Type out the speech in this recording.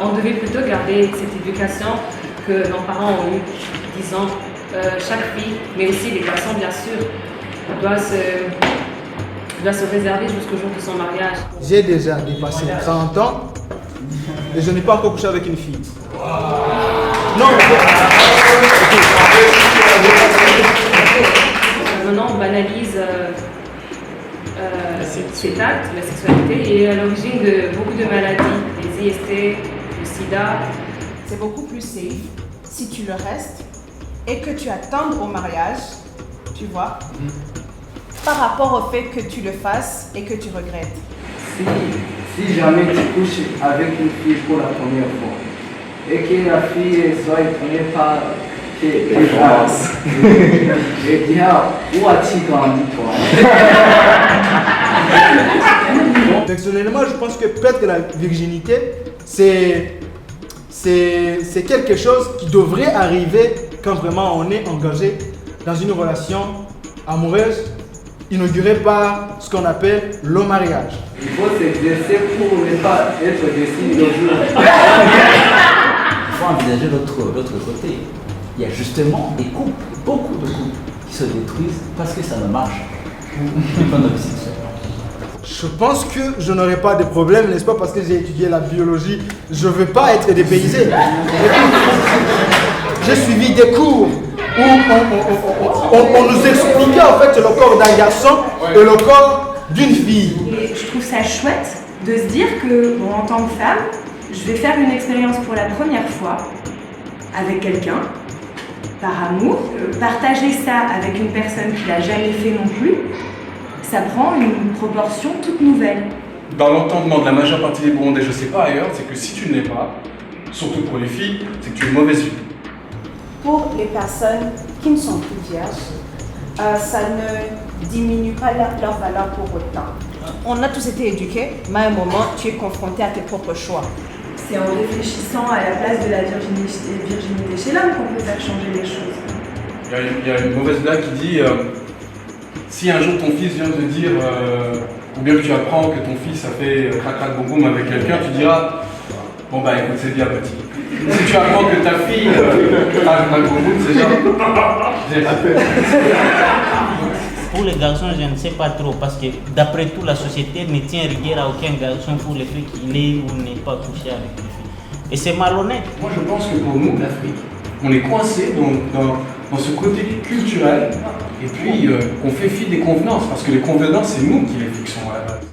on devait plutôt garder cette éducation que nos parents ont eue, disons, chaque fille, mais aussi les garçons bien sûr, doit se réserver jusqu'au jour de son mariage. J'ai déjà dépassé 30 ans et je n'ai pas encore couché avec une fille. Non, Maintenant, on banalise cet acte, la sexualité, et à l'origine de beaucoup de maladies, les IST, le sida. C'est beaucoup plus safe si tu le restes et que tu attendes au mariage, tu vois, par rapport au fait que tu le fasses et que tu regrettes. Si jamais tu couches avec une fille pour la première fois et que la fille soit étonnée par tes grâces, et dire où as-tu grandi toi? personnellement, je pense que peut-être que la virginité, c'est quelque chose qui devrait arriver quand vraiment on est engagé dans une relation amoureuse inaugurée par ce qu'on appelle le mariage. Il faut s'exercer pour ne pas être déçu le jour. Il faut envisager l'autre côté. Il y a justement des couples, beaucoup de couples, qui se détruisent parce que ça ne marche. Je pense que je n'aurai pas de problème, n'est-ce pas, parce que j'ai étudié la biologie. Je ne veux pas être dépaysé. J'ai suivi des cours où on nous expliquait en fait le corps d'un garçon et le corps d'une fille. Et je trouve ça chouette de se dire que, bon, en tant que femme, je vais faire une expérience pour la première fois avec quelqu'un, par amour. Partager ça avec une personne qui l'a jamais fait non plus, ça prend une proportion toute nouvelle. Dans l'entendement de la majeure partie des Burundais, je ne sais pas ailleurs, c'est que si tu ne l'es pas, surtout pour les filles, c'est que tu es une mauvaise fille. Pour les personnes qui ne sont plus vierges, ça ne diminue pas leur valeur pour autant. On a tous été éduqués, mais à un moment, tu es confronté à tes propres choix. C'est en réfléchissant à la place de la virginité chez l'homme qu'on peut faire changer les choses. Il y a une mauvaise blague qui dit si un jour ton fils vient te dire, ou bien que tu apprends que ton fils a fait crac-crac boum boum avec quelqu'un, tu diras bon bah écoute, c'est bien petit. Si tu apprends que ta fille crac-crac boum boum, c'est bien. Pour les garçons, je ne sais pas trop, parce que d'après tout, la société ne tient rigueur à aucun garçon pour le fait qu'il est ou n'est pas couché avec une fille. Et c'est malhonnête. Moi je pense que pour nous, l'Afrique, on est coincé dans ce côté culturel, et puis on fait fi des convenances, parce que les convenances, c'est nous qui les fixons à la base.